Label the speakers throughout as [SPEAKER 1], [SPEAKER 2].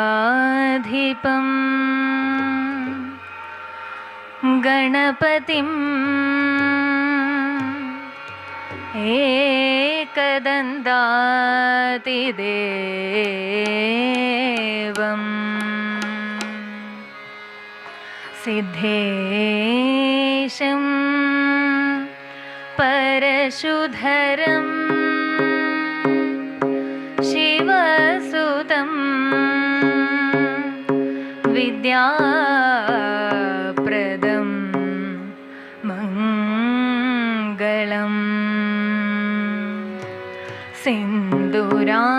[SPEAKER 1] प्रमदाधिपं गणपतिं एकदन्तातिदेवं सिद्धेशं परशुधरं शिवसुतं विद्याप्रदं मङ्गलं सिन्दूराङ्गं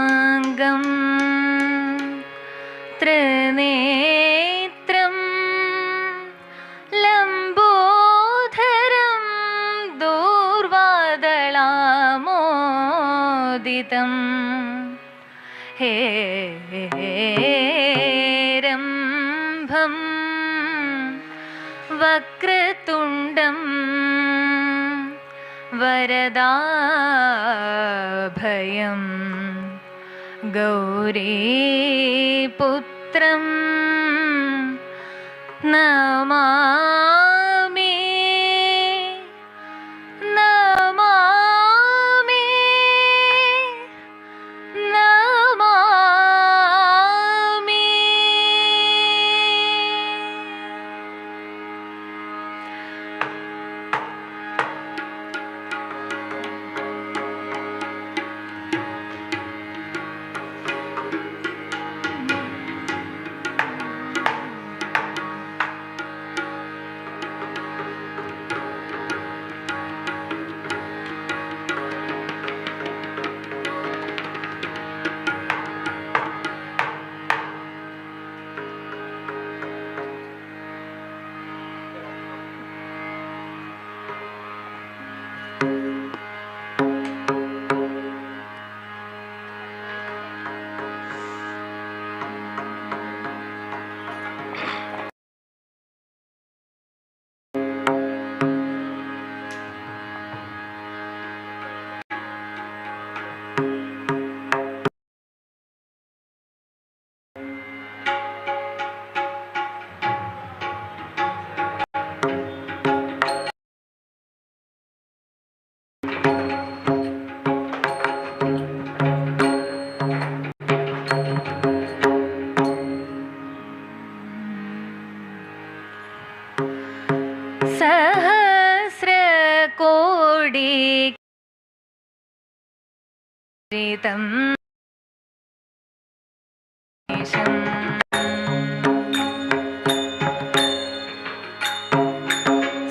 [SPEAKER 1] त्रिनेत्रं लम्बोदरं दूर्वादलामोदितं हेरम्भं वक्रतुण्डं वरदाभयं गौरीपुत्रं नमामि। ीतं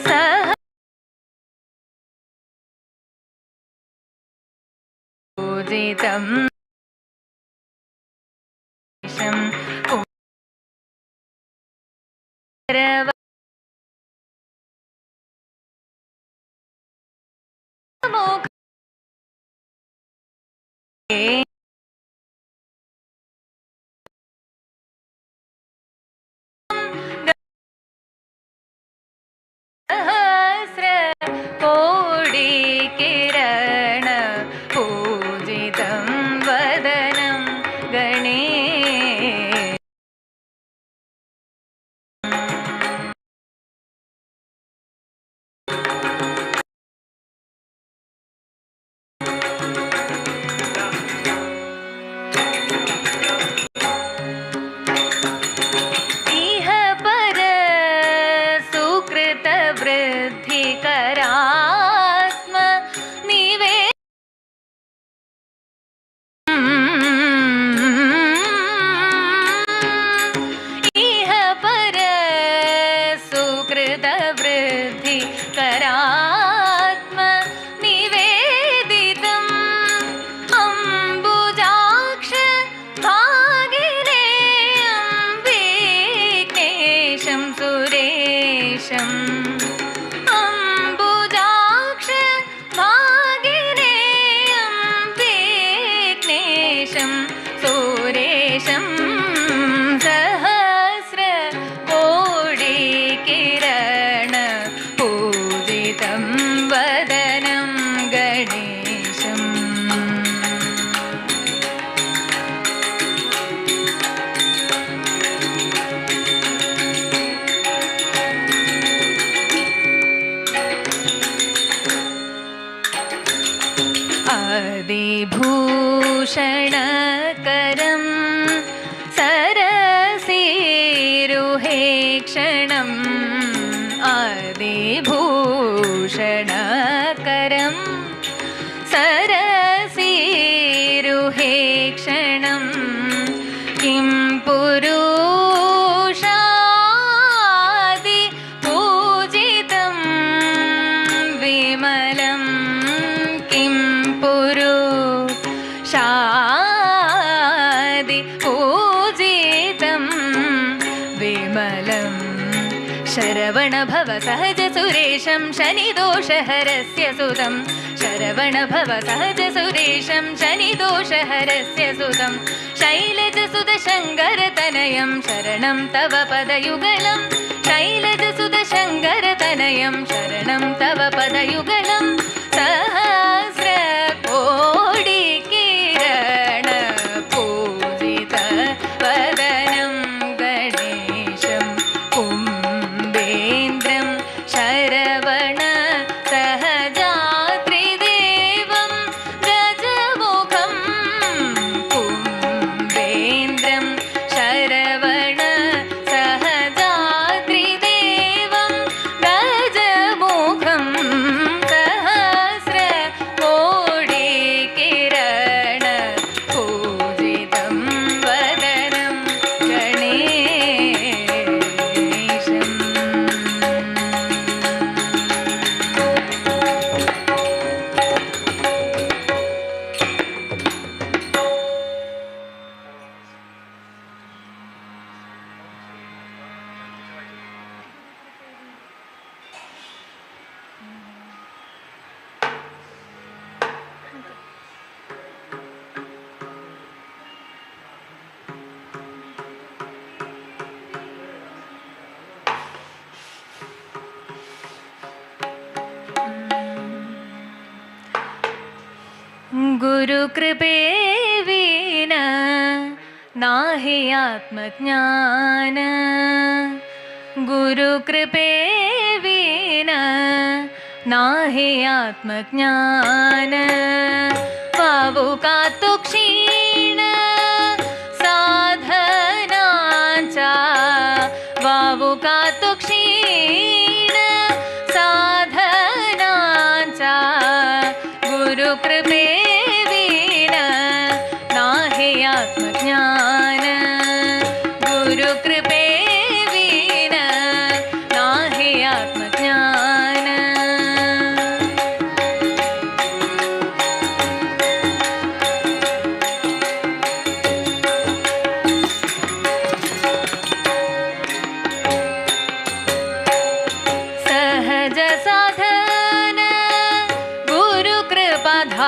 [SPEAKER 1] सह पूजितं सहस्र कोटि किरण पूजितं वदनं गणेशम् वृद्धिकरात्म निवे इह पर सुकृत वृद्धिकरात्म निवेदितम् अम्बुजाक्ष भागिनेयं विघ्नेशं सुरेशम् सुरेशं सहस्र कोटि किरण पूजितं वदनं गणेशम् आदिभूषणकरं सरसीरुहेक्षणम् आदिभूषणकरं सरसीरुहेक्षणं किं पुरुषादि पूजितं विमलं किं पुरुषादि पूजितं विमलं शरवणभव सहज सुरेशं शनिदोषहरस्य सुतं शरवणभव सहज सुरेशं शनिदोषहरस्य सुतं शैलजसुतशङ्करतनयं शरणं तव पदयुगलं शैलजसुतशङ्करतनयं शरणं तव पदयुगलं सहस्र कोटि किरण पूजित वदनं गणेशं कुम्भेन्द्रं शरवण सहजात्रिदेवं गजमुखं कुम्भेन्द्रं शरवण सहजात्रिदेवं गजमुखं सहस्र कोटि किरण पूजितं वदनं गणेशम् गुरुकृपे विना नाहि आत्मज्ञान गुरुकृपे विना नाहि आत्मज्ञान पावुकातु क्षीण साधनांचा वावुकातु क्षीण साधनांचा गुरुकृपे विना नाहि आत्मज्ञान गुरुकृपे विना नाहि आत्मज्ञान सहज साधन गुरुकृपाधान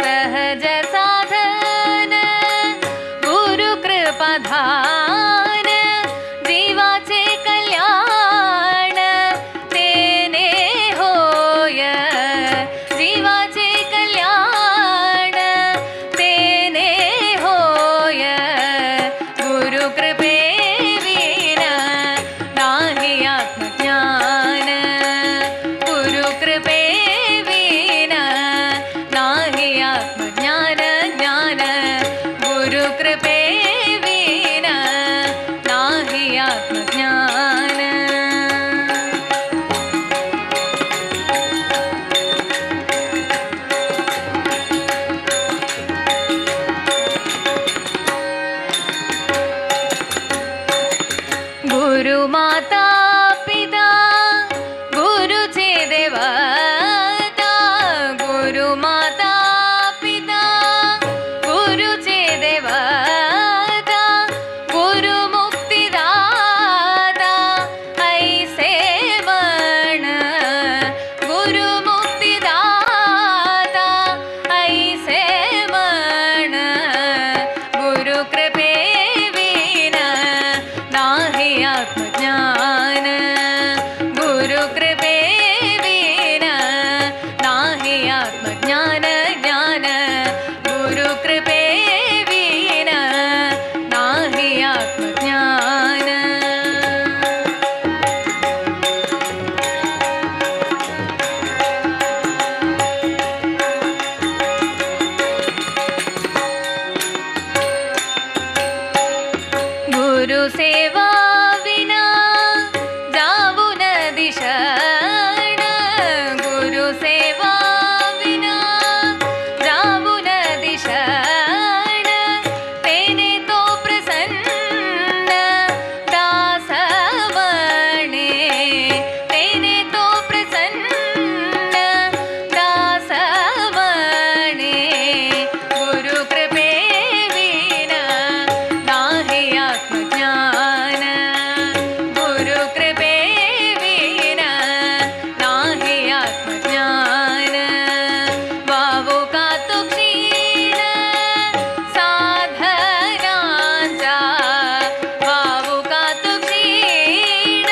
[SPEAKER 1] सहज साधन गुरुकृपाधान जीवाचे कल्याण तेने होय जीवाचे कल्याण तेने होय गुरुकृपे विना नाहि आत्मज्ञान गुरुकृपे विना नाहि आत्मज्ञान ज्ञान गुरुकृपे विना नाहि आत्मज्ञान गुरुमाता पिता गुरुचे देवता गुरुमाता पिता गुरुचे देवता गुरुमुक्तिदाता ऐसे म्हण गुरुमुक्तिदाता ऐसे म्हण गुरुकृपे विना नाहि आत्मज्ञान गुरुकृपे विना नाहि आत्मज्ञान ज्ञान गुरुकृपे विना नाहि आत्मज्ञान गुरुसेवा विना जाऊ न दिशण गुरुसेवा विना जाऊ न दिशण तेने तो प्रसन्न दास बणे तेने तो प्रसन्न दास बणे गुरुकृपे विना नाहि आत्मज्ञान गुरुकृपे विना नाहि आत्मज्ञान वावो का तु क्षीण साधनांचा वावो का तु क्षीण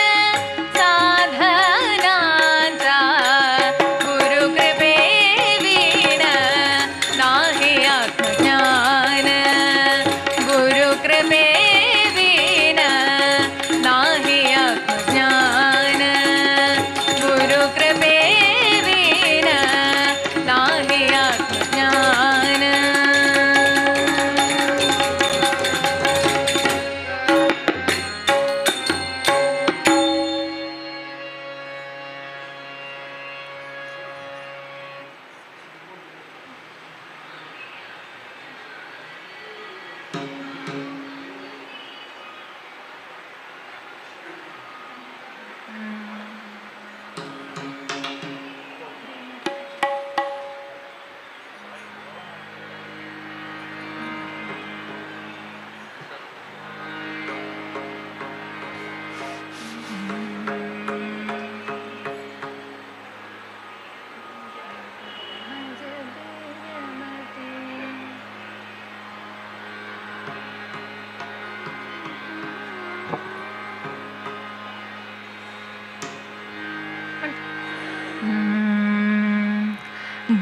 [SPEAKER 1] साधनांचा गुरुकृपे विना नाहि आत्मज्ञान गुरुकृपे विना नाहि आत्मज्ञान गुरुकृपे विना नाहि आत्मज्ञान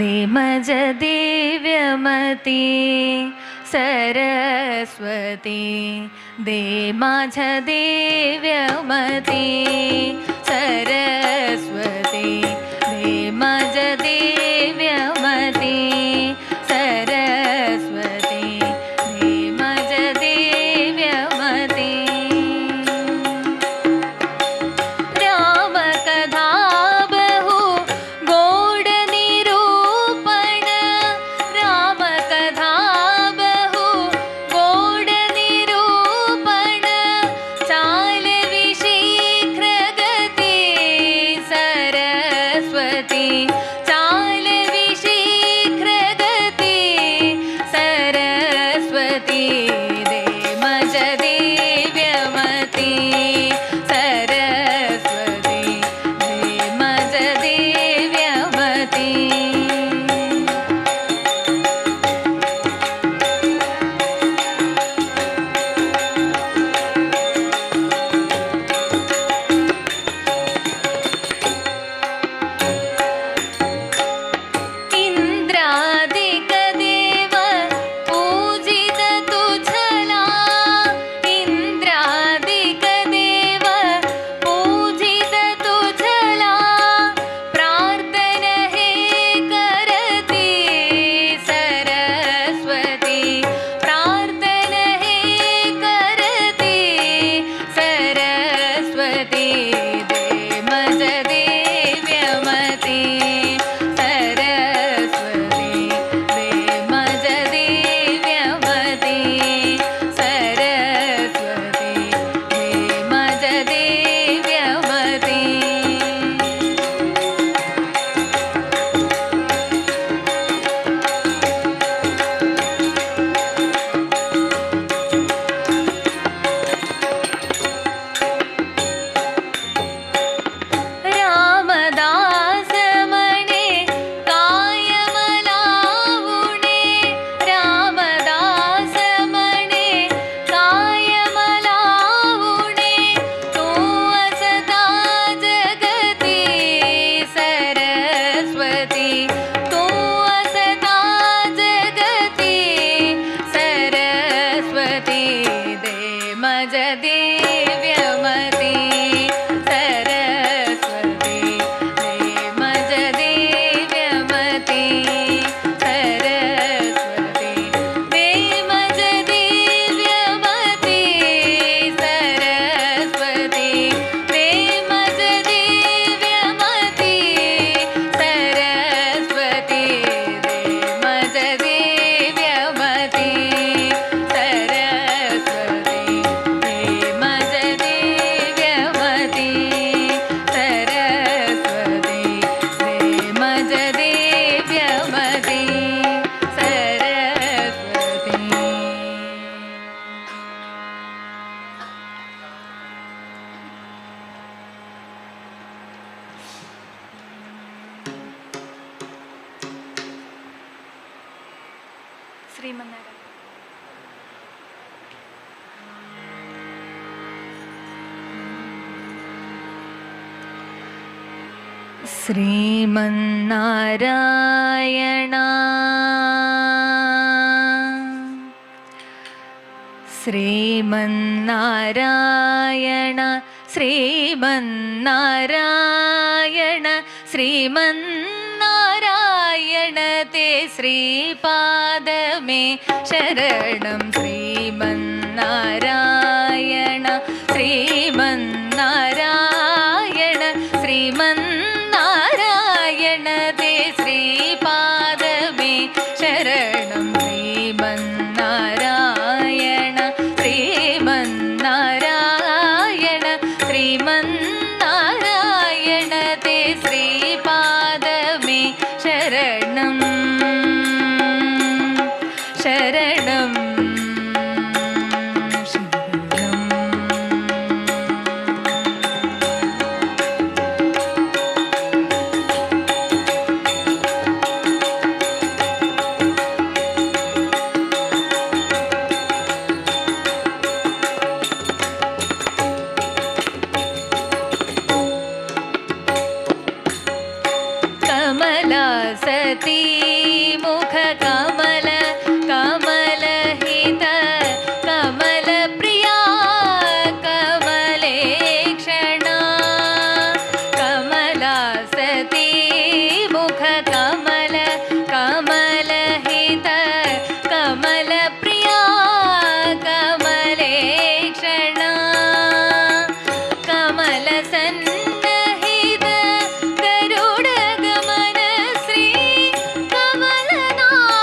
[SPEAKER 1] देमज दिव्यमती सरस्वती दे माझ दिव्यमती सरस्वती दे माझ दिव्यमती सरस्वती दे माझ दिव्यमती रामकथा बहु गोड निरूपणी चालवि शीघ्रगति सरस्वती दे मज दिव्यमती सरस्वती दे मज दिव्यमती
[SPEAKER 2] ಶ್ರೀಮನ್ನಾರಾಯಣ.
[SPEAKER 1] ಶ್ರೀಮನ್ನಾರಾಯಣ ಶ್ರೀಮನ್ನಾರಾಯಣ ಶ್ರೀಮನ್ನಾರಾಯಣ ಶ್ರೀಮನ್ನಾರಾಯಣ ते श्रीपाद में शरणं श्रीमन्नारायण श्रीमन्नारायण श्रीमन्नारायण ते श्रीपाद में शरणं श्रीमन्नारायण श्रीमन्नारायण श्रीमन्नारायण ते श्रीपाद में शरणं शरणं कमला सती मुख कमल कमल हित कमल प्रिया कमलेक्षणा कमला सती मुख कमल कमल हित कमल प्रिया कमलेक्षणा कमल सन्नहित गरुड गमन श्री कमलनाभने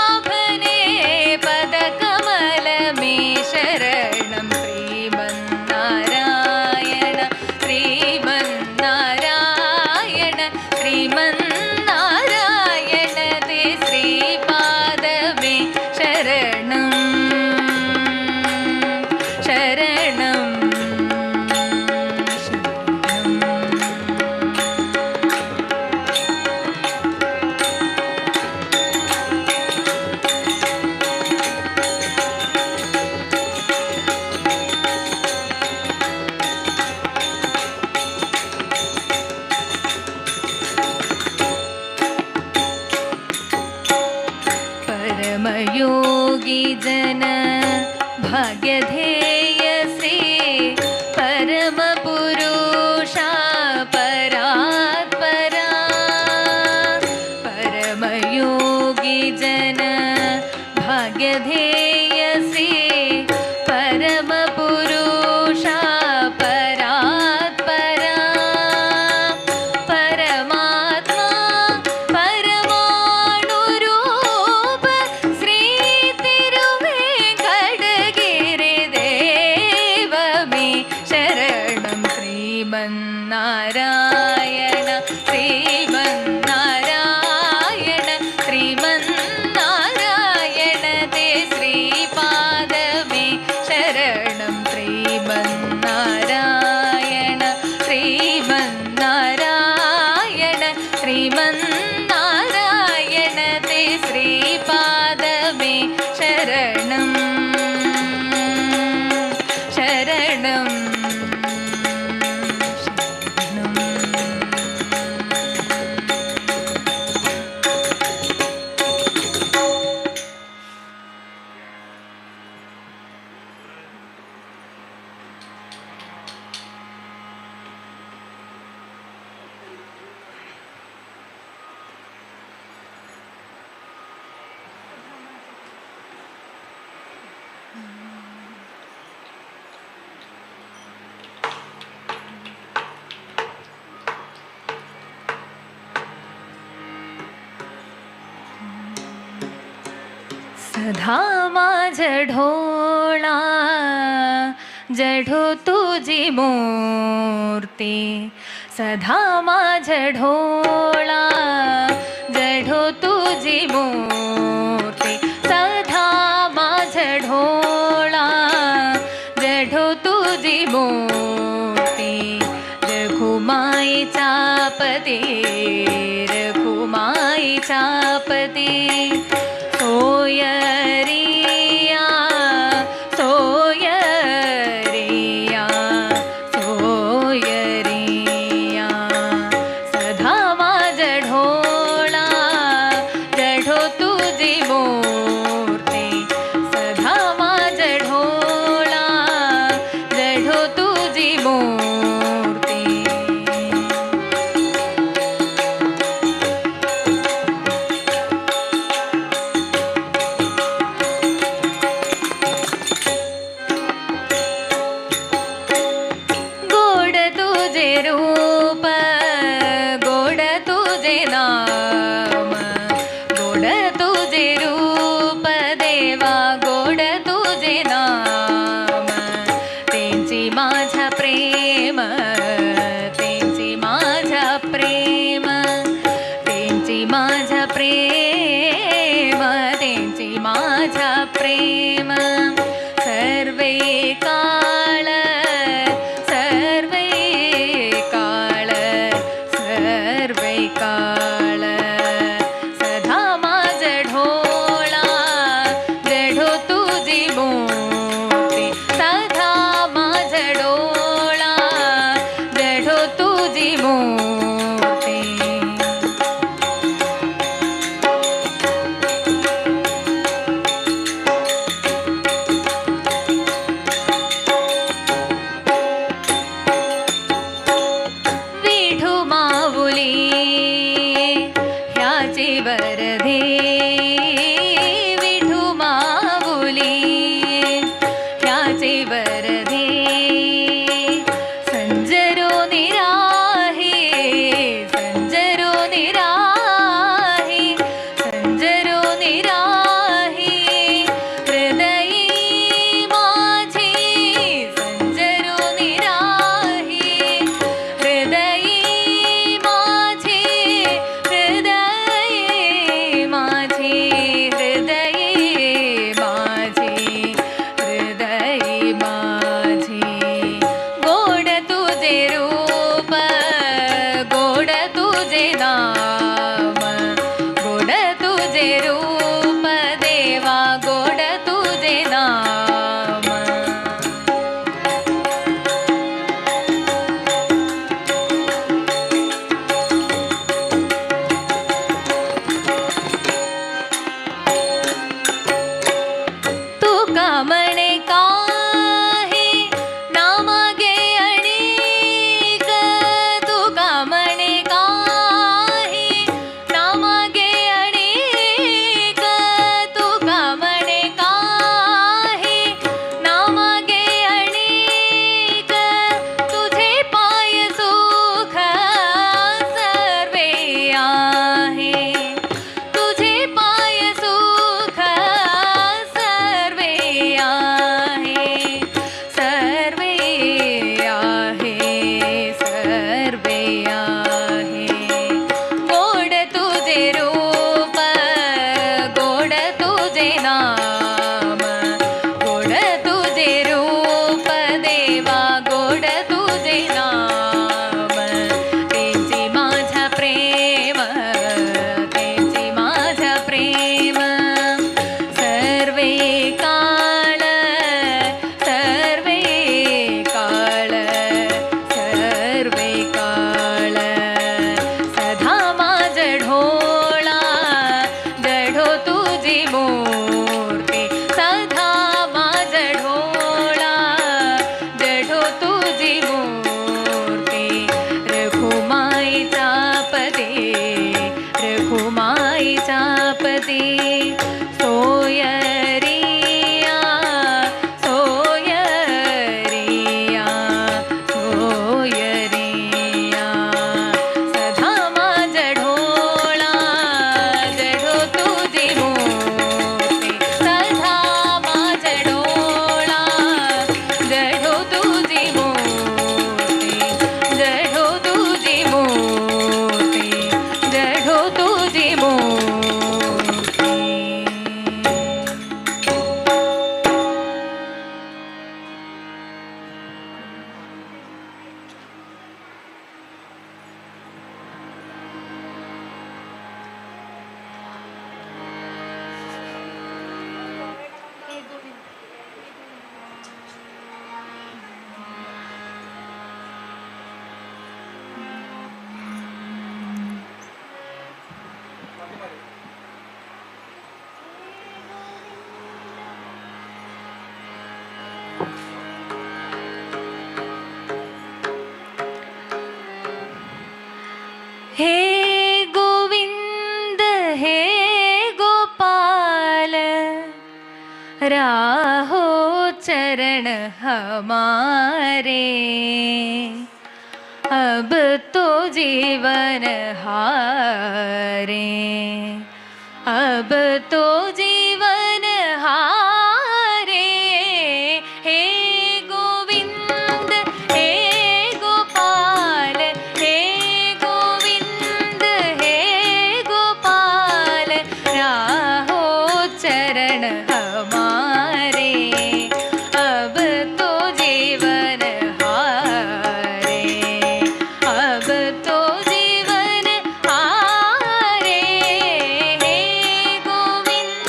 [SPEAKER 1] पद कमल में शरणं श्रीमन्नारायण श्रीमन्नारायण श्रीमन् परमयोगी जन भाग्यधेय श्री परमपुरुषा परात्परा परमयोगी जन भाग्यधेय श्री परमपुरुषा परात्परा परमात्मा परमाणुरूप श्री तिरुवेंकटगिरिदेवमे शरणं श्रीमन्नारायण श्रीमन्नारायण श्रीमन्नारायण ते श्रीपादमे शरणं श्रीमन्नारायण श्रीमन्नारायण श्रीमन्नारायण ते श्रीपादमे शरणं शरणं सदा माझा ढोळा जढो तुझी मूर्ती सदा माझा ढोळा जढो तुझी मूर्ती सदा माझा ढोळा जढो तुझी मूर्ती रघुमाईचा पती रघुमाईचा पती सोयरिया सोयरिया सोयरिया सदा माझा ढोळा जढो तुझी मूर्ती सदा माझा ढोळा जढो तुझी मूर्ती रूप गोड तुझे नाम गोड तुझे रूप देवा गोड तुझे नाम तेंची माझा प्रेम तेंची माझा प्रेम तेंची माझा प्रेम तेंची माझा प्रेम सर्वे काळ काळ सदा माझा ढोळा जढो तुझी मूर्ती सदा माझा ढोळा जढो तुझी मूर्ती सोयरिया सोयरिया सोयरिया सधा माझ ढोळा जढो तुझी मोती सधा माझ ढोळा जढो तुझी मोती जढो तुझी मोती जढो तुझी मोती हे गोविंद हे गोपाल राहो चरण हमारे अब तो जीवन हारे अब तो जीवन हारे हे गोविंद हे गोपाल हे गोविंद हे गोपाल राहो चरण हमारे अब तो जीवन हारे अब तो जीवन हारे हे गोविंद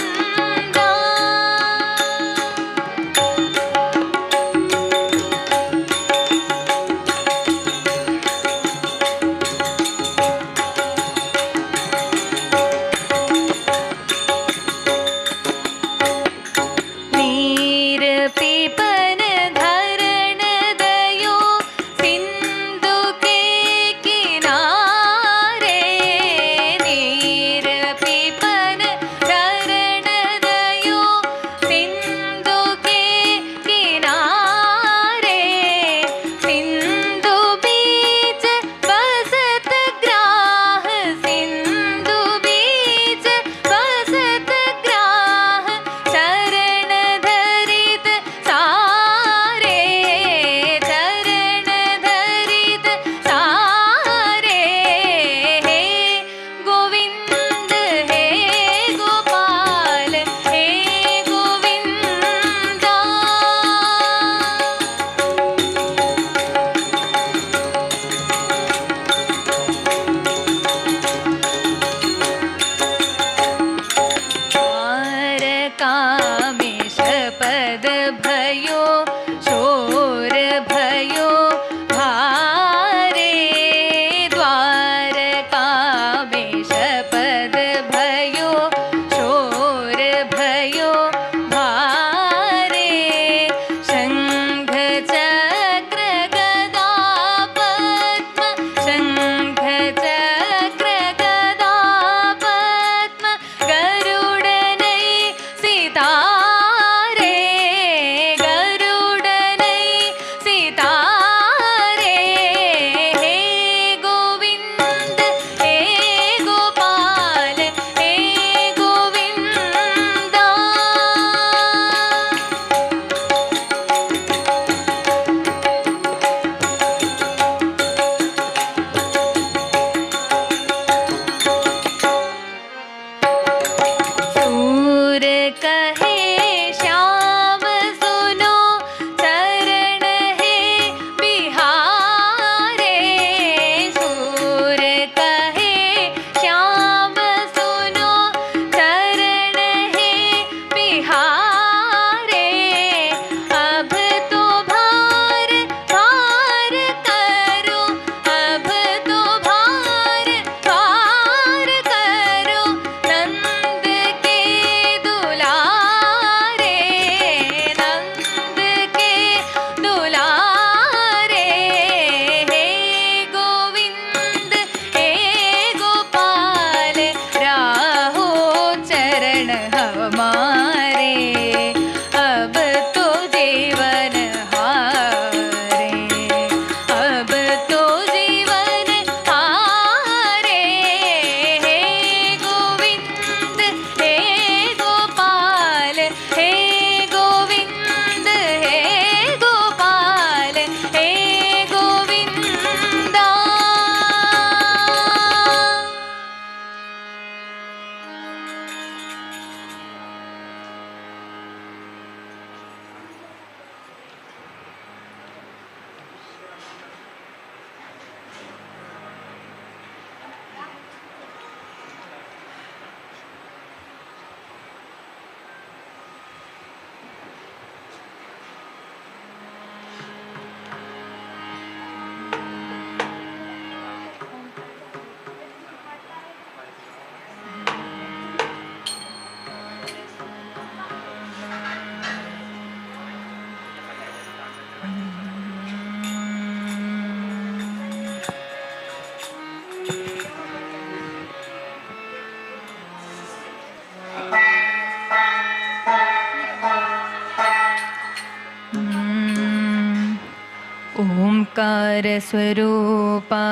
[SPEAKER 1] स्वरूपा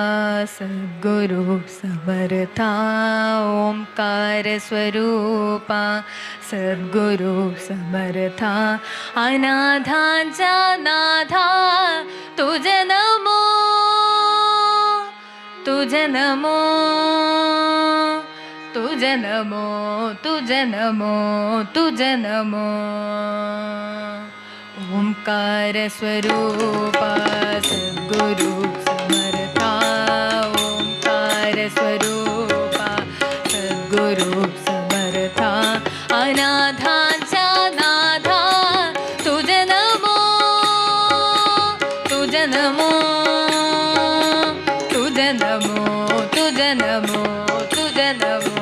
[SPEAKER 1] सद्गुरु समर्था ओंकार स्वरूपा सद्गुरु समर्था अनाथांचा नाथा तुझे नमो तुझे नमो तुझे नमो तुझे नमो तुझे नमो ओंकार स्वरूपा सद्गुरु समर्था ओंकार स्वरूपा सद्गुरु समर्था अनाथांचा नाथा तुझे नमो तुझे नमो तुझे नमो तुझे नमो तुझे नमो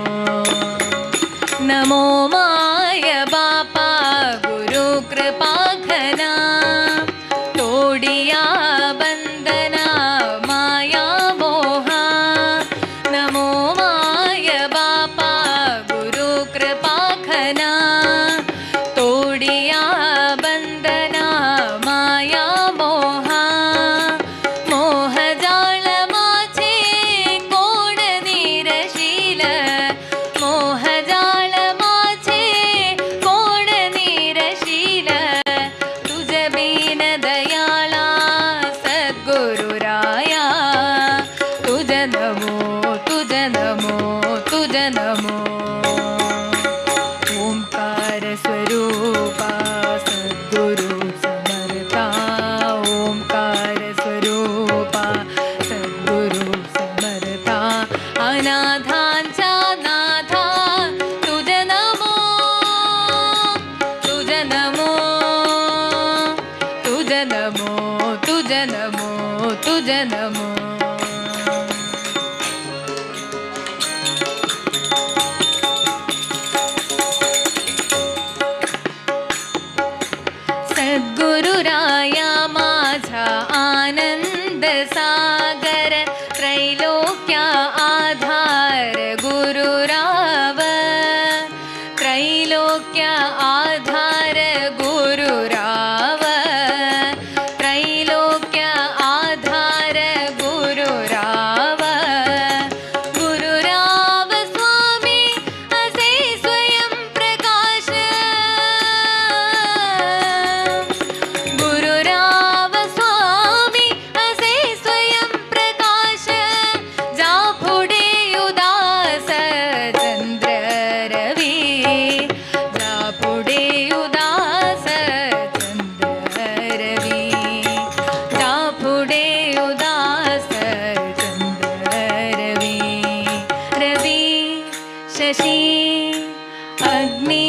[SPEAKER 1] नमो माय बापा गुरु कृपा घना तोडिया बंदना माया मोहा नमो माय बापा गुरु कृपा घना तोडिया बंदना माया मोहा मोह जाळ माझे कोण निरशील मोह जाळ माझे कोण निरशील तुझ बिन दयाळा सद्गुरु राया तुझ नमो तुझ नमो तुझ नमो ओंकार स्वरूपा सद्गुरु समर्था ओंकार स्वरूपा सद्गुरु समर्था अनाथांचा नाथा तुझे नमो तुझे नमो तुझे नमो तुझे नमो तुझे नमो सद्गुरुराया माझा आनंद सागर त्रैलोक्या आधार गुरुराव त्रैलोक्या आधार गुरुराव त्रैलोक्या आधार गुरुराव गुरुराव स्वामी असे स्वयं प्रकाश गुरुराव स्वामी असे स्वयं प्रकाश जा पुढे उदास चंद्र रवी जा पुढे उदास चंद्र रवी जा पुढे उदास चंद्र रवी रवी शशी अग्नि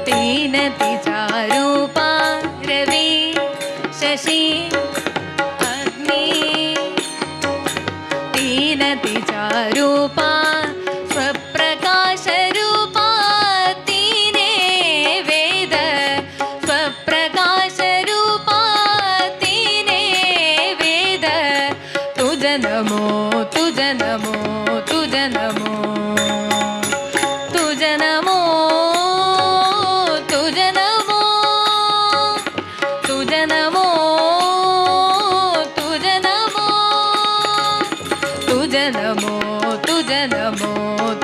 [SPEAKER 1] तीन तिचा रूपा रवी शशी अग्नि तीन तिचा रूपा स्वप्रकाश रूपा तीने वेद स्वप्रकाश रूपा तीने वेद तुझ नमो तुझ नमो तुझ नमो तुझ नमो तुझ नमो तुझ नमो तुझ नमो तुझ नमो तुझ नमो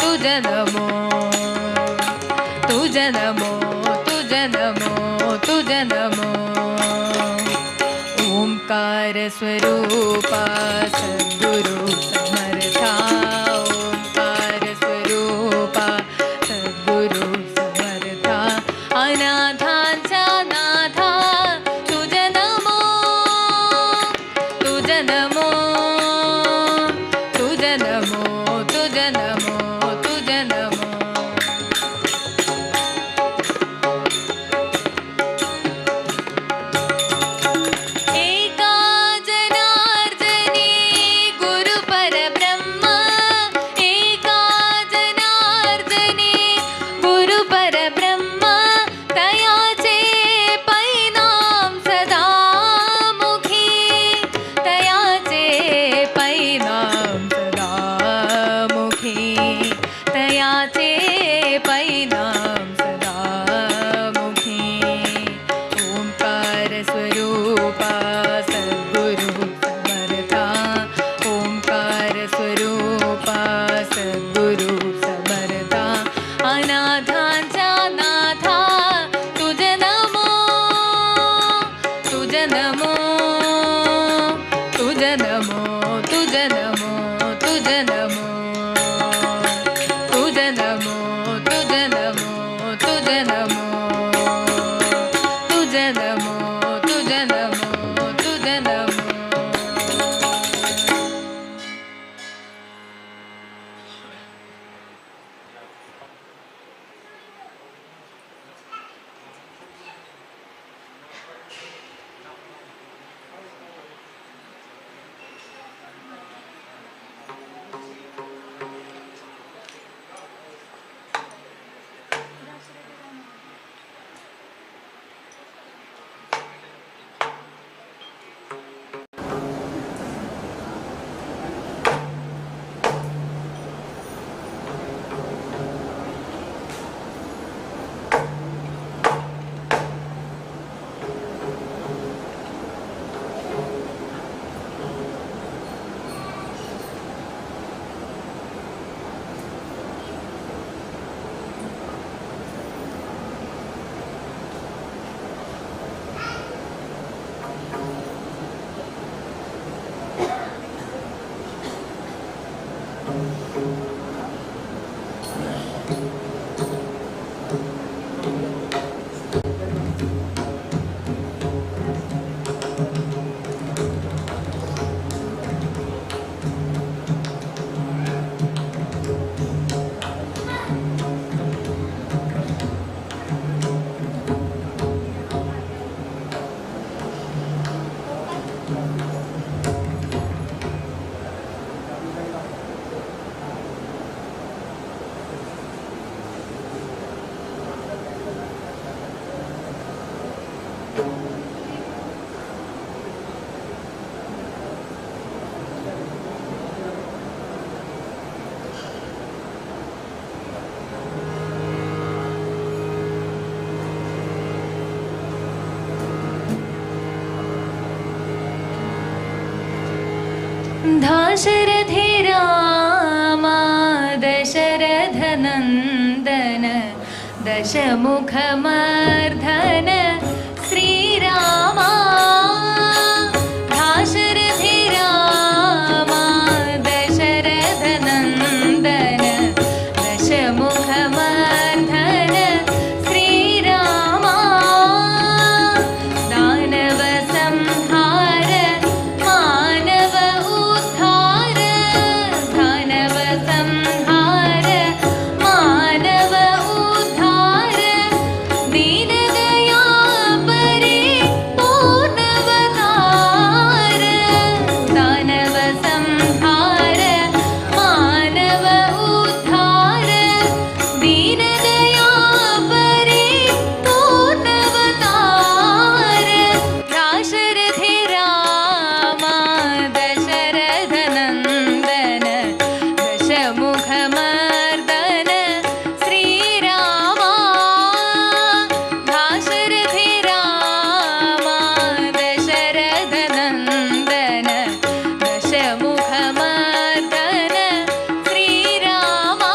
[SPEAKER 1] तुझ नमो तुझ नमो तुझ नमो तुझ नमो ओंकार स्वरूपा सद्गुरु समर्था ओंकार स्वरूपा सद्गुरु समर्था अनाथांचा नाथा तुझ नमो तुझ नमो तुझ नमो तुझ नमो तुझ नमो एका जनार्दनी कृपा सद्गुरु समर्था अनाथांचा नाथा तुझे नमो तुझे नमो तुझे नमो तुझे नमो तुझे नमो तुझे नमो तुझे नमो तुझे नमो तुझे नमो तुझे नमो तुझे नमो। दाशरथि रामा दशरथनन्दन दशमुखमर्धन श्रीरामा दाशरथि रामा दशरथनन्दन दशमुखमर्धन श्रीरामा दानव संहार मानव उद्धार दानव संहार मानव उद्धार दीन दया परिपूर्णवतार दानव संहार मानव उद्धार दीन दया परिपूर्णवतार दाशरथि रामा दशरथनन्दन दशमुखमर्दन श्रीरामा दाशरथि रामा दशरथनन्दन दशमुखमर्दन श्रीरामा।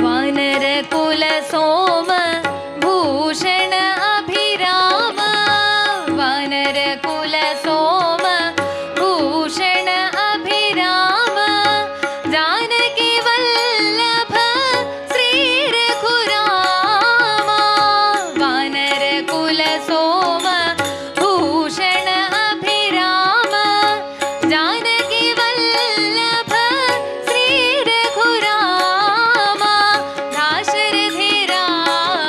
[SPEAKER 1] वानर कुल सोम भूषण अभिराम वानर कुल सोम भूषण अभिराम जानकी वल्लभ श्री रघुरामा वानर कुल सोम भूषण अभिराम जानकी वल्लभ श्री रघुरामा दाशरथि रामा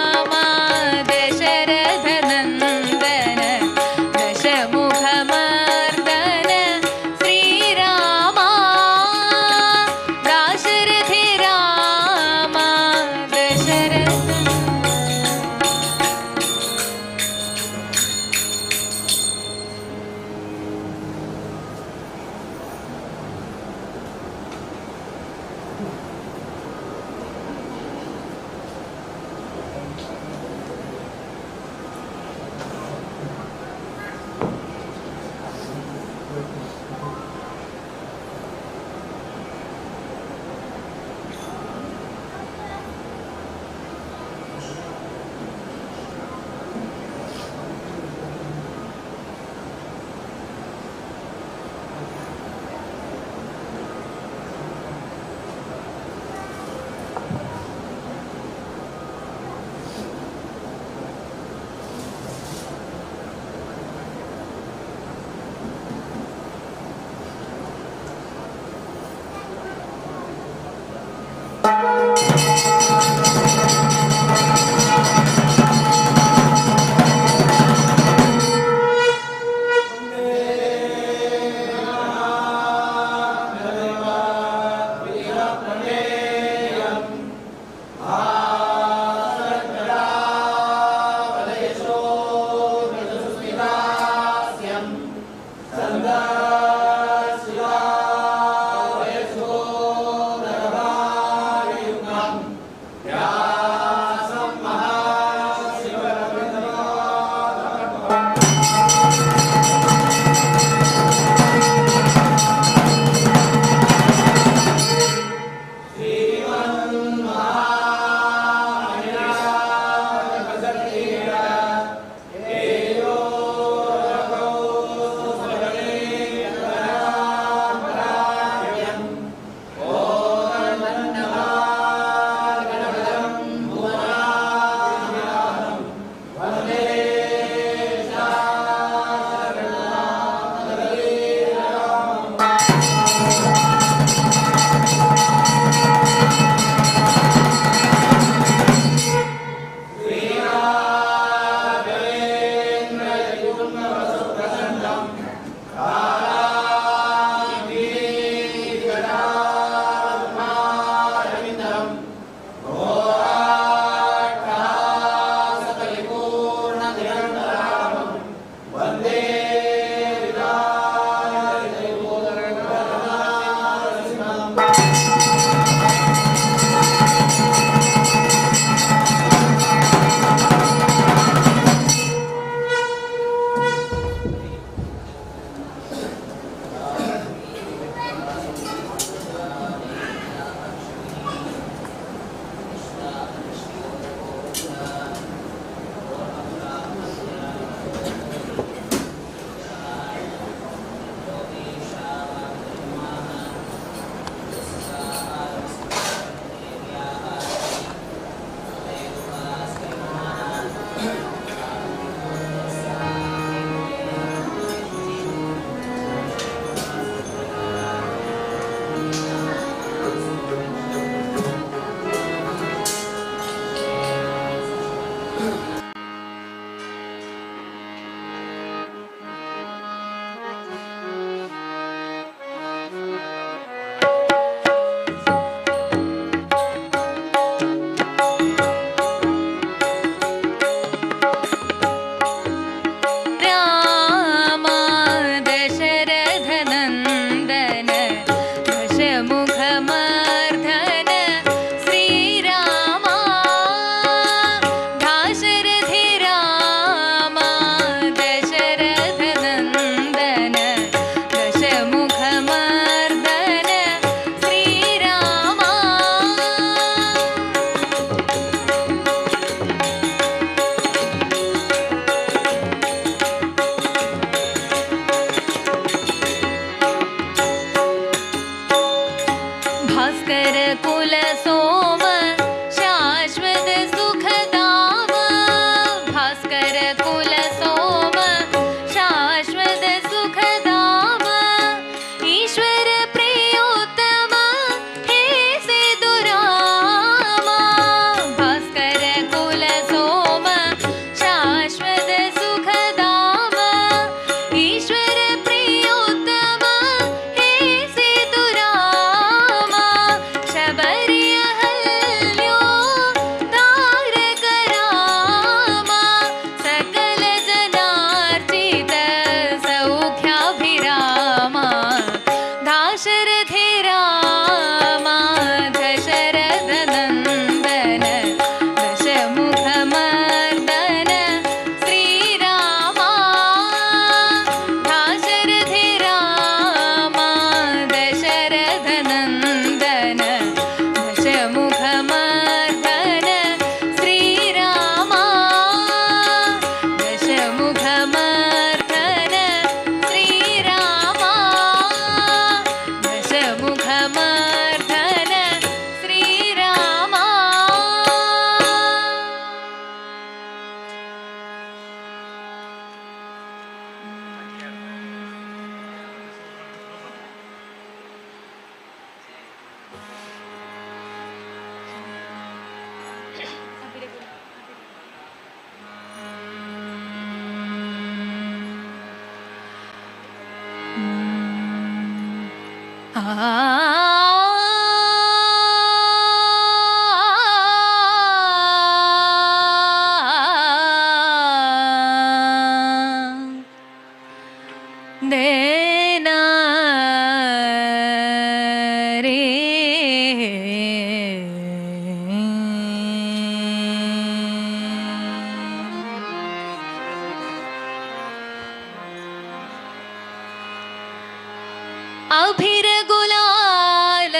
[SPEAKER 1] अभिरगुलाल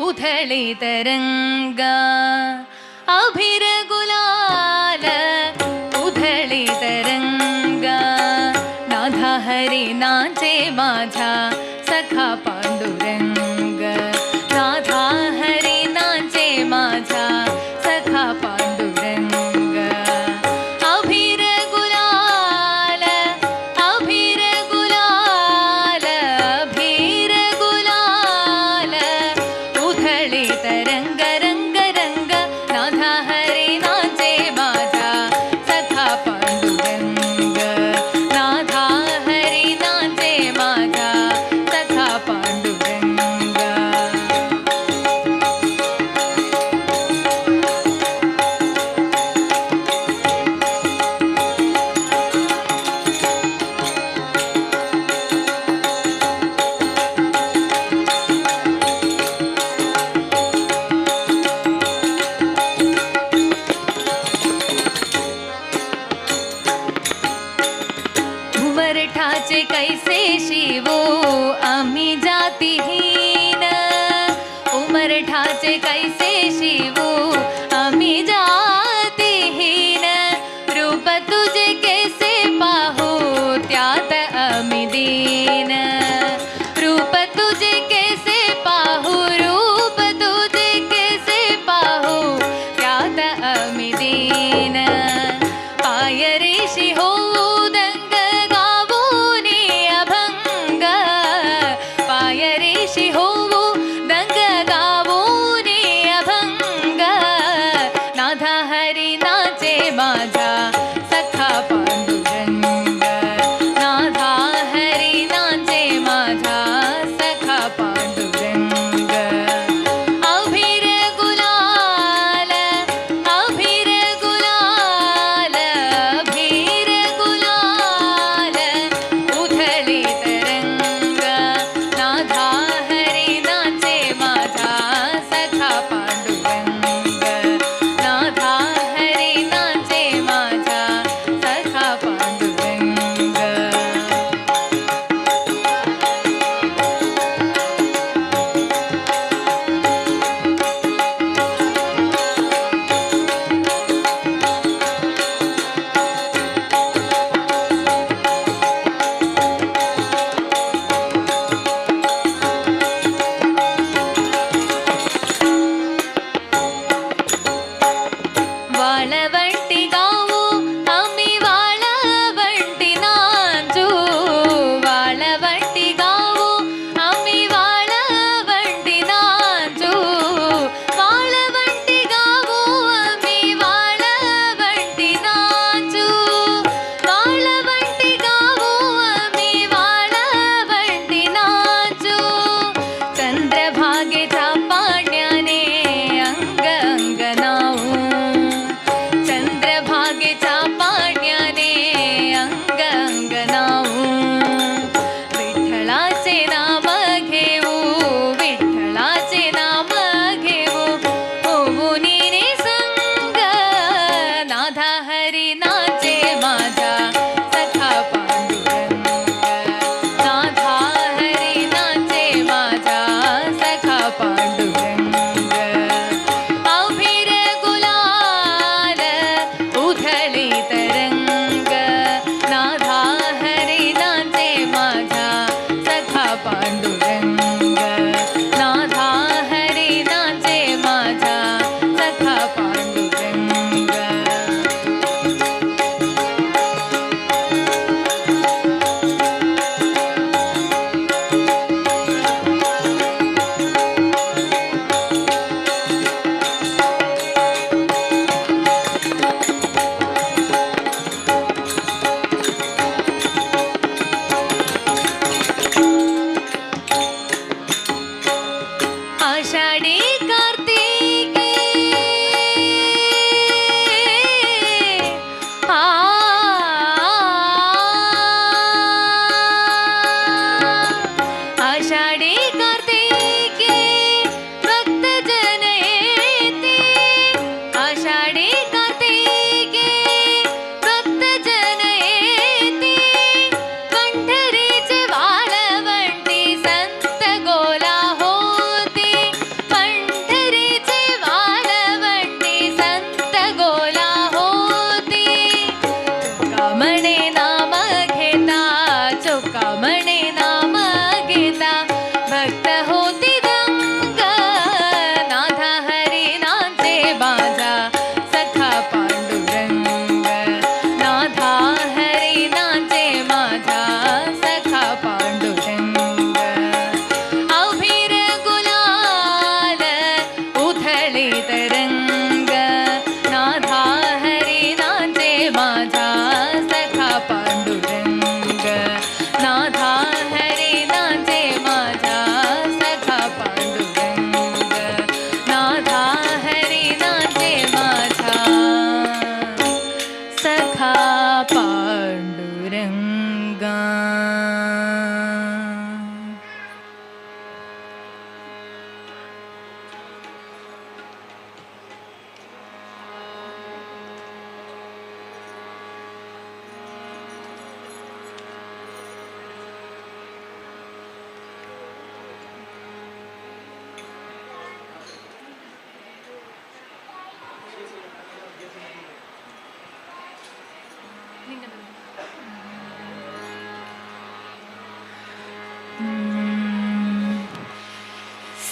[SPEAKER 1] उधळितरंग अभिरगुलाल उधळितरंग नाथा हरी नाचे माझा सखा पांडुरंग नाथा हरी नाचे माझा सखा पांडुरंग अभिरगुलाल अभिरगुलाल अभिरगुलाल उधळित रंग रंग रंग नाथा हरी नाचे माझा सखा पांडुरंग नाथा हरी नाचे माझा सखा पांडुरंग. उमरठाचे कैसे शिवो आम्ही जातीहीन उमरठाचे कैसे शिवो आम्ही जातीहीन रूप तुझे कैसे पाहू त्यात आम्ही दीन रूप तुझे कैसे पाहू रूप तुझे कैसे पाहू त्यात आम्ही दीन पाय रेशी हो होवो दंग गावोनी अभंग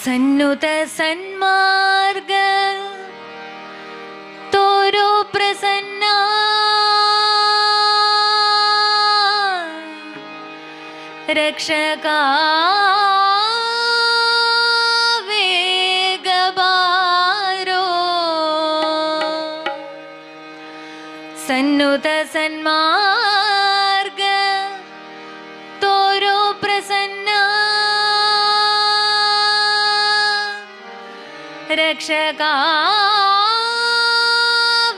[SPEAKER 1] ಸನ್ನುತ ಸನ್ಮಾರ್ಗ ತೋರೋ ಪ್ರಸನ್ನ ರಕ್ಷಕ ವೇಗ ಬಾರೋ ಸನ್ನುತ ಸನ್ಮಾರ್ಗ ತೋರೋ ಪ್ರಸನ್ನ ರಕ್ಷಕ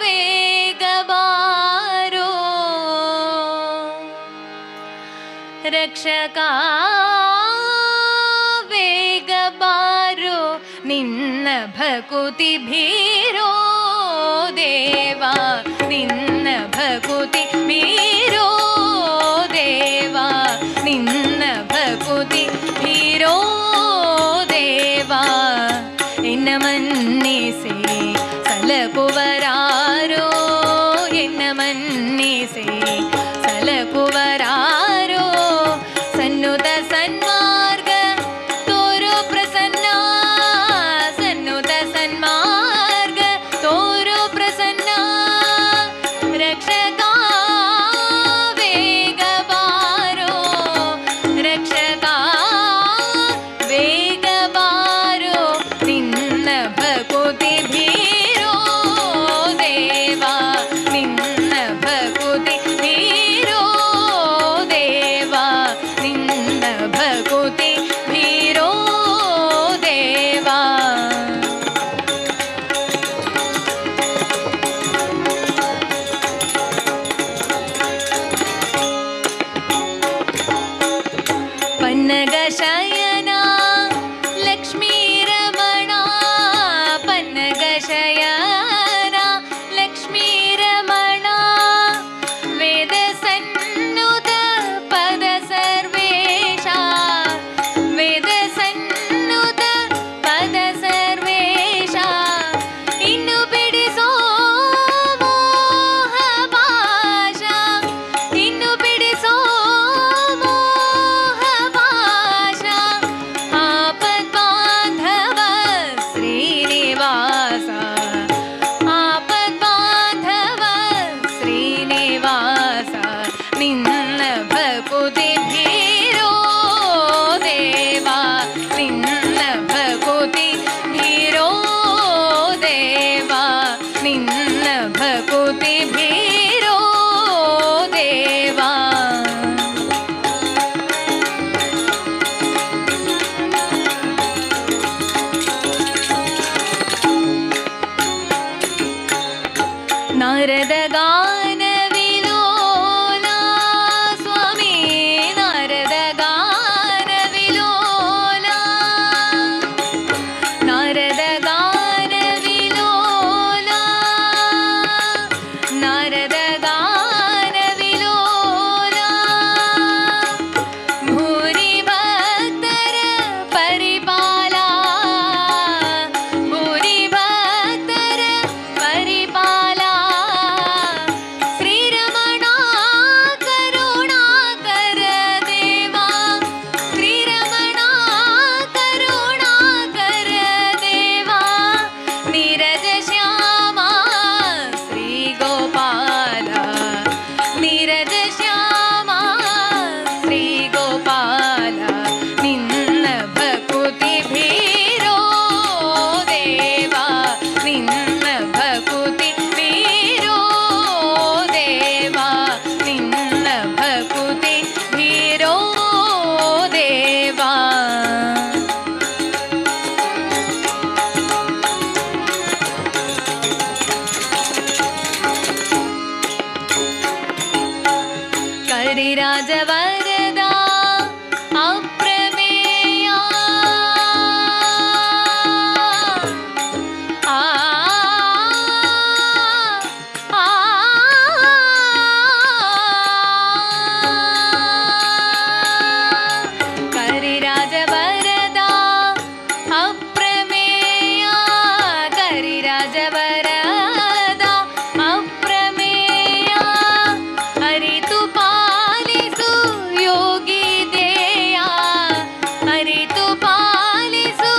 [SPEAKER 1] ವೇಗ ಬಾರೋ ರಕ್ಷಕ ವೇಗ ಬಾರೋ ನಿನ್ನ ಭಕುತಿ ಭೀರೋ ದೇವಾ ನಿನ್ನ ಭಕುತಿ ಭೀರೋ ದೇವಾ ನಿನ್ನ ಭಕುತಿ ಭೀರೋ ದೇವಾ ಎನ್ನ ಮನ್ನಿಸೆ ಸಲಪುವರಾರೋ ಎನ್ನ ಮನ್ನಿಸೆ ಸಲಪುವರಾರೋ ಸನ್ನುತ ಸನ್ಮಾರ್ಗ ತೋರೋ ಪ್ರಸನ್ನ ಸನ್ನುತ ಸನ್ಮಾರ್ಗ ತೋರೋ ಪ್ರಸನ್ನ ರಕ್ಷಕ ವೇಗ ಬಾರೋ ರಕ್ಷಕ ವೇಗ ಬಾರೋ ನಿನ್ನ ಭಕುತಿ ಭೀರೋ ದೇವಾ ನಿನ್ನ ಭಕುತಿ ಭೀರೋ ದೇವಾ ನಿನ್ನ ಭಕುತಿ ಭೀರೋ ದೇವಾ ಪನ್ನಗ ಶಯನ ಲಕ್ಷ್ಮೀ ರಮಣ ಪನ್ನಗ ಶಯನ ಲಕ್ಷ್ಮೀ ರಮಣ ವೇದ ಸನ್ನುತ ಪದ ಸರ್ವೇಶ ವೇದ ಸನ್ನುತ ಪದ ಸರ್ವೇಶ ಇನ್ನು ಬಿಡಿಸೋ ಮೋಹ ಪಾಶ ಇನ್ನು ಬಿಡಿಸೋ ಮೋಹ ಪಾಶ ಆಪದ್ ಬಾಂಧವ ಶ್ರೀನಿವಾಸ ಆಪದ್ ಬಾಂಧವ ಶ್ರೀನಿವಾಸ ನಿನ್ನ ಭಕುತಿ ಭೀರೋ ದೇವಾ ನಿನ್ನ ಭಕುತಿ ಭೀರೋ ದೇವಾ ನಿನ್ನ ಭಕುತಿ ಭೀರೋ ದೇವಾ ನಾರದ ಗಾನ ವಿಲೋಲ ಸ್ವಾಮಿ ನಾರದ ಗಾನ ವಿಲೋಲ ನಾರದ ಗಾನ ವಿಲೋಲ ನಾರದ ಗಾನ ವಿಲೋಲ ಭೂರಿ ಭಕ್ತರ ಪರಿಪಾಲ ಭೂರಿ ಭಕ್ತರ ಪರಿಪಾಲ ಶ್ರೀರಮಣ ಕರುಣಾಕರ ದೇವಾ ಶ್ರೀರಮಣ ಕರುಣಾಕರ ದೇವಾ ನೀರಜ ಶ್ಯಾಮ ಶ್ರೀ ಗೋಪಾಲ ನೀರಜ ಶ್ಯಾಮ ಶ್ರೀ ಗೋಪಾಲ ನಿನ್ನ ಭಕುತಿ ಭೀರೋ ದೇವಾ ನಿನ್ನ ಭಕುತಿ ಭೀರೋ ದೇವಾ ನಿನ್ನ ಭಕುತಿ ಭೀರೋ ದೇವಾ ಕರಿರಾಜ ವರದ ಅಪ್ರಮೇಯ ಆ ಆ ಕರಿರಾಜ ವರದ ಅಪ್ರಮೇಯ ಕರಿರಾಜ ವರದ ಅಪ್ರಮೇಯ ಅರಿತು ಪಾಲಿಸು ಯೋಗಿ ದೇಯ ಅರಿತು ಪಾಲಿಸು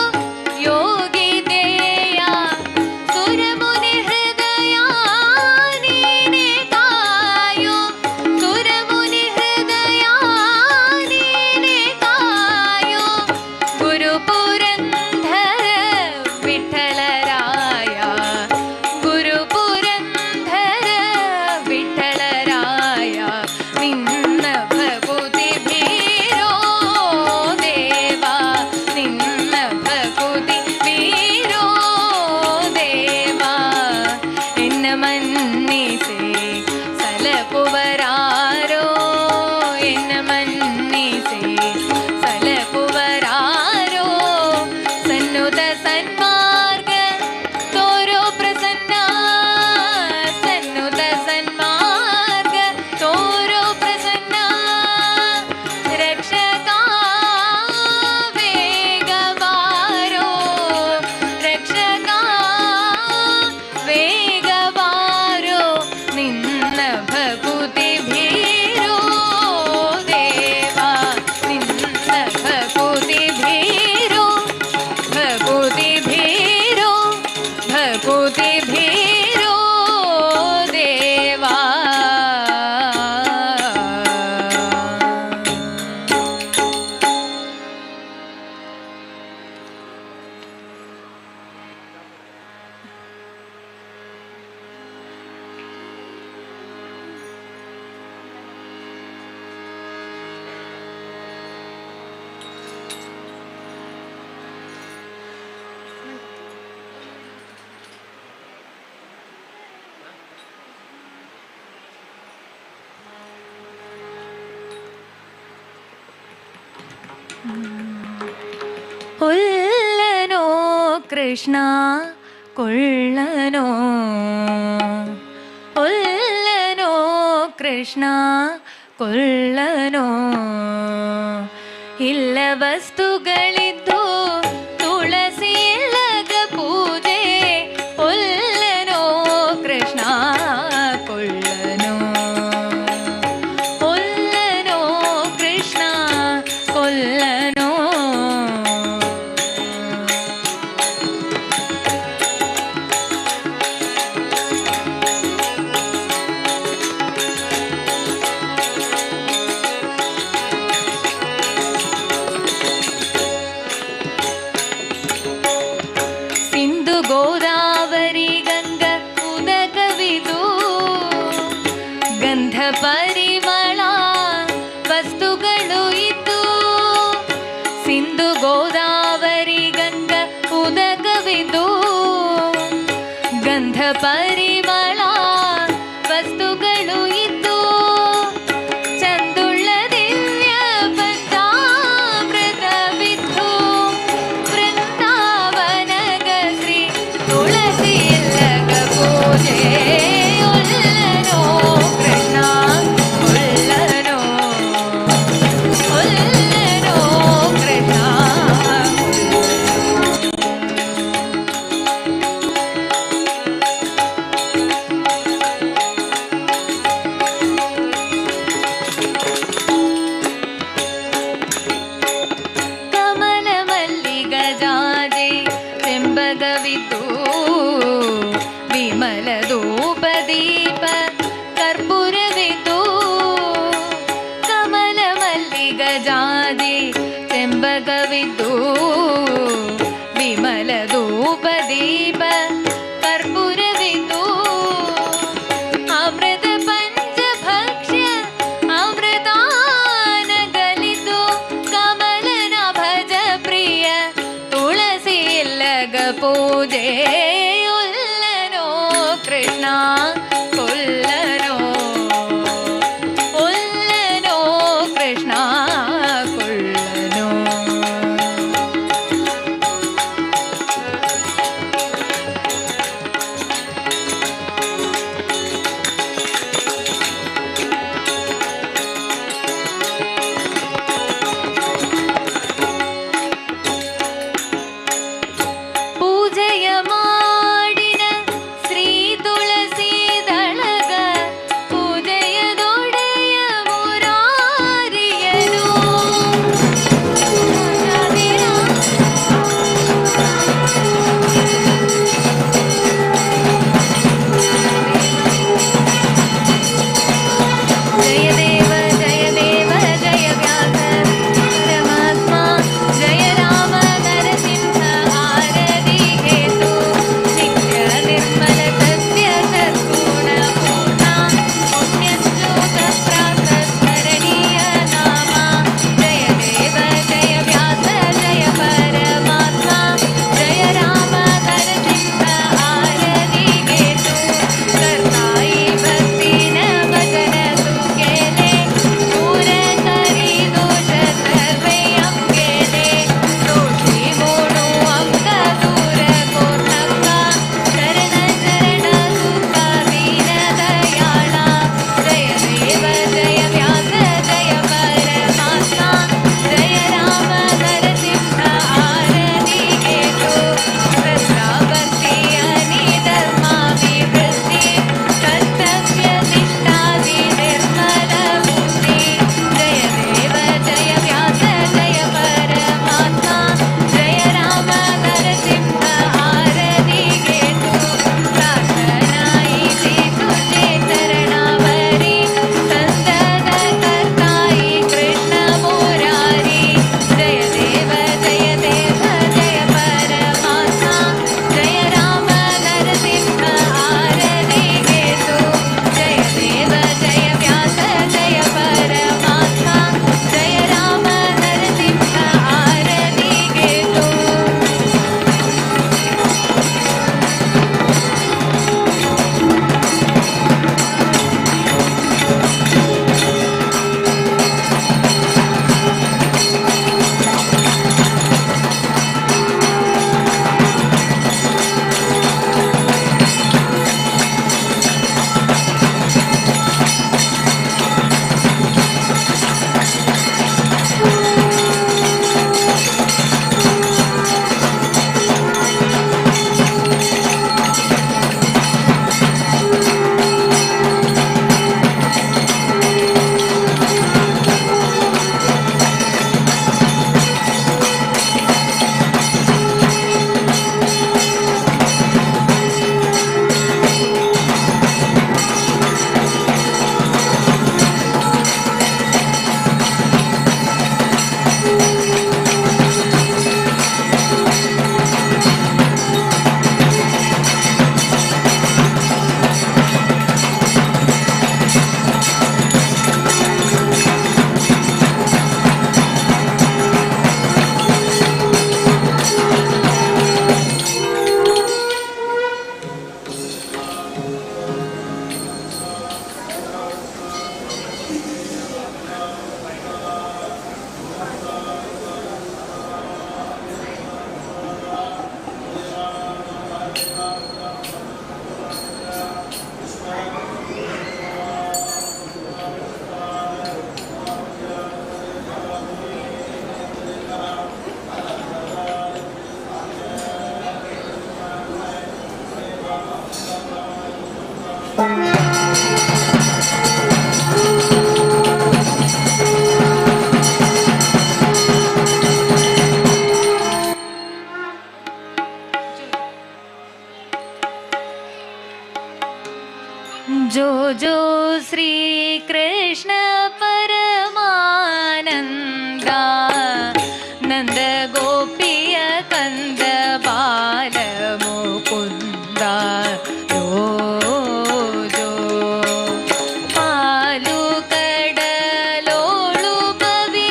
[SPEAKER 1] ಕೃಷ್ಣ ಕೊಳ್ಳನೋ ಒಲ್ಲನೋ ಕೃಷ್ಣ ಕೊಲ್ಲನೋ ಇಲ್ಲ ವಸ್ತುಗಳಿದ್ದು ತುಳಸಿ ಇಲ್ಲದ ಪೂಜೆ ಒಲ್ಲನೋ ಕೃಷ್ಣ ಕೊಲ್ಲನೋ ಒಲ್ಲನೋ ಕೃಷ್ಣ ಕೊಲ್ಲನೋ ಗೋದಾವರಿ ಗಂಗ ಉದಕವಿದು ಗಂಧ ಪರಿಮಳ ವಸ್ತುಗಳು ಇದ್ದು ಸಿಂಧು ಗೋದಾವರಿ ಗಂಗ ಉದಕವಿದು ಗಂಧ ಪರಿಮಳ ವಸ್ತುಗಳು ಇದ್ದು ಚಂದುಳ್ಳ ದಿವ್ಯ ಪಂಚಾಮೃತವಿದ್ದು ವೃಂದಾವನಗ ಶ್ರೀ ತುಳಸಿ ಇಲ್ಲಗ ಪೂಜೆ ಒಲ್ಲನೋ ಕೃಷ್ಣ ಒಲ್ಲನೋ ಒಲ್ಲನೋ ಕೃಷ್ಣ ಕಮಲ ಮಲ್ಲಿಗ ಜಾಜೆ ಚೆಂಬಗವಿದ್ದು ವಿಮಲ ಧೂಪ ದೀಪ ಕರ್ಪೂರವಿದ್ದು ಕಮಲ ಮಲ್ಲಿಗ ಜಾಜೆ ಚೆಂಬಗವಿದ್ದು ವಿಮಲ ಧೂಪ ದೀಪ ಕರ್ಪೂರವಿದ್ದು ಅಮೃತ ಪಂಚಭಕ್ಷ್ಯ ಅಮೃತಾನಗಲಿದ್ದು ಕಮಲನ ಭಜ ಪ್ರಿಯ ತುಳಸಿ ಇಲ್ಲಗ ಪೂಜೆ ಒಲ್ಲನೋ ಕೃಷ್ಣ ಕೊಲ್ಲನೋ ಒಲ್ಲನೋ ಕೃಷ್ಣ ಕೊಲ್ಲನೋ ಪೂಜೆಯ ಮಾಡಿನ ಶ್ರೀ ತುಳಸಿ जो जो श्री कृष्ण परमानंदा नंद गोपिय कंद बाल मुकुंदा जो जो पालु कडलोळु पविडिसिदवने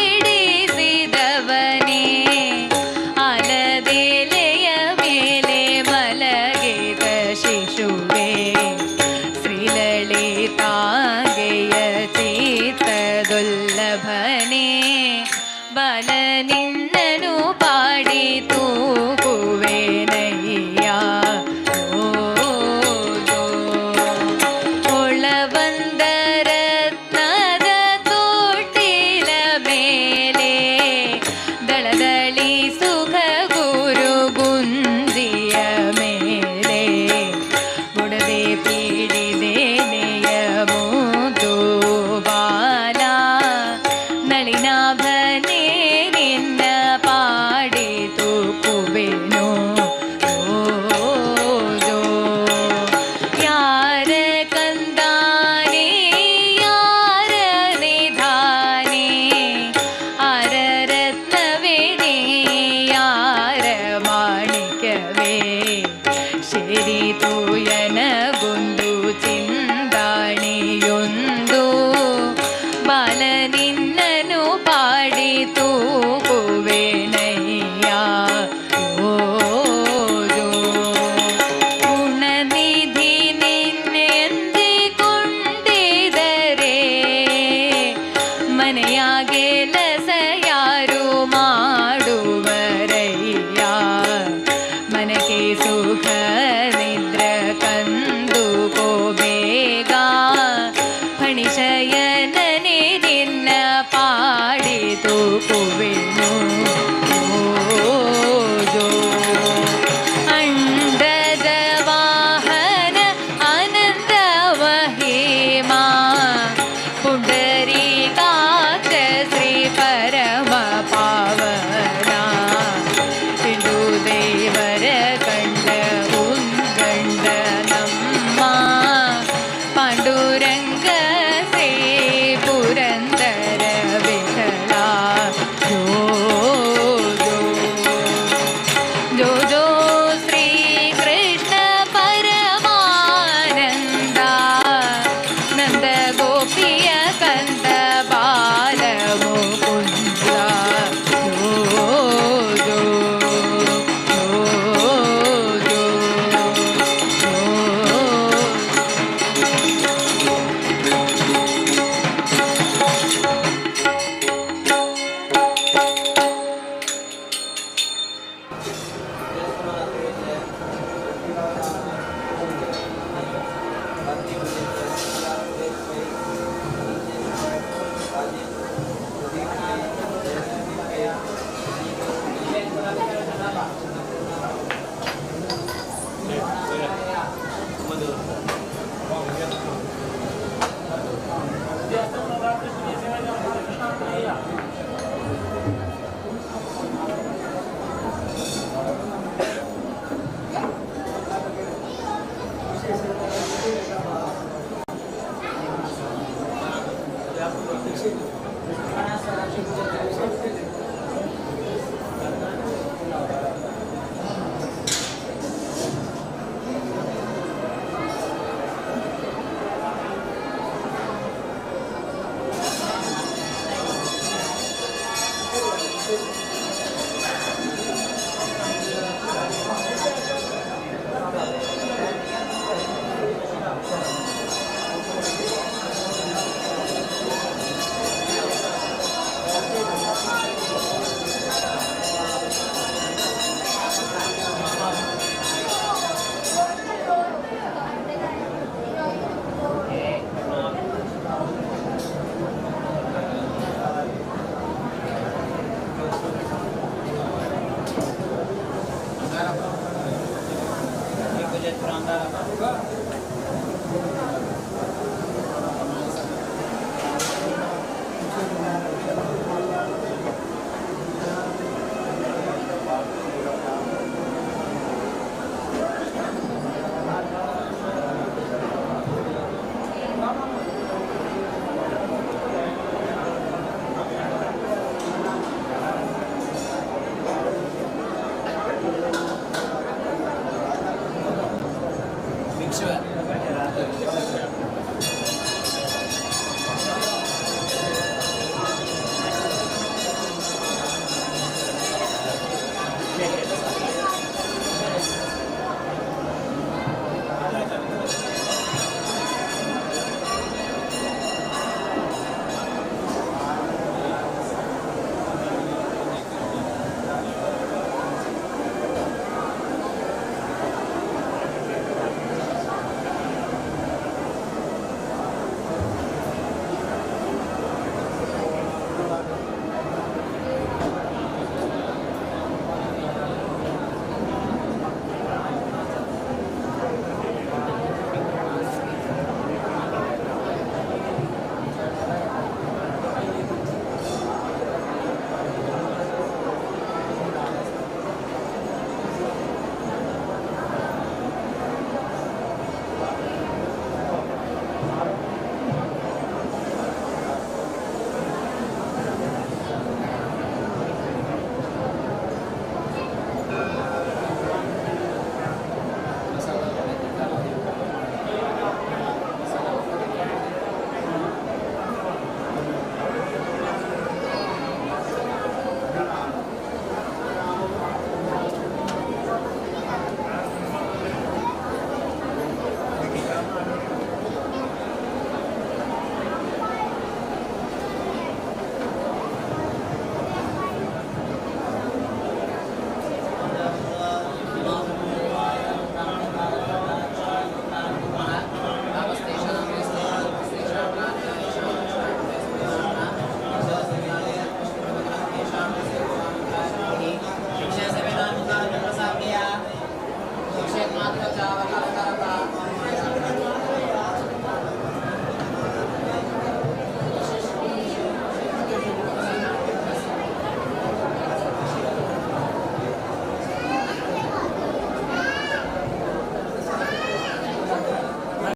[SPEAKER 1] आलदेಲೆಯ ಮೇಲೆ ಮಲಗಿದ ಶಿಶುವೆ ಶ್ರೀಲಲಿತಾಂಗೆಯ ಚಿತ್ತದುಲ್ಲಭನೆ ಬಲ ನಿನ್ನನು ಪಾಡಿ ತೂಗುವೆನಯ್ಯ ಒಳಬಂದ ರತ್ನದ ತೊಟ್ಟಿಲ ಮೇಲೆ ದಳದಳಿ ಸುಖ ಗುರು ಗುಂಜಿಯ ಮೇಲೆ ಬುಡದೆ ಪೀಡಿದೇನೆಯ ಮುದು ಬಾಲ ನಳಿನಾಭನೇ ನಿನ್ನ ಪಾಡಿ ತೂಕುವೆನು ಓ ಯಾರ ಕಂದಾನೆ ಯಾರ ನಿಧಾನೆ ಆರ ರತ್ನವೇ ನೀ ಯಾರ ಮಾಣಿಕ್ಯವೇ ಶಿರಿತೂಯನಗೊಂದು ಚಿಂದಾಣಿಯೊಂದು ಬಾಲ ನಿನ್ನನು ಪಾಡಿ ತೂಗುವೆನಯ್ಯ ಓ ಗುಣನಿಧಿ ನಿನ್ನೆಂದಿಕೊಂಡಿದರೆ ಮನೆಯ ಕೆಲಸ ಯಾರು ಮಾಡುವರಯ್ಯ ಮನಕ್ಕೆ ಸುಖ ನಿದ್ರ ಕಂದುಕೋ ಬೇಗ ಫಣಿಶಯನನೆ ನಿನ್ನ ಪಾಡಿ ತೂಕುವೆನು ಓ ಅಂಡದ ವಾಹನ ಆನಂದ ಮಹಿಮಾ ಪುಂಡರೀಕಾಕ್ಷ ಶ್ರೀ ಪರಮ ಪಾವನ ಇಂದು ದೇವರ ಕಂಡ ಉಂಗಂಡ ನಮ್ಮ ಪಾಂಡುರಂಗ ಶ್ರೀ ಪುರಂದರ ವಿಠಲ ಜೋ ಜೋ ಜೋ ಶ್ರೀ ಕೃಷ್ಣ ಪರಮಾನಂದ ನಂದ ಗೋಪಿಯ ಕಂದ ಬಾಲ ಮುಕುಂದ ಜೋ ಜೋ ಜೋ ಜೋ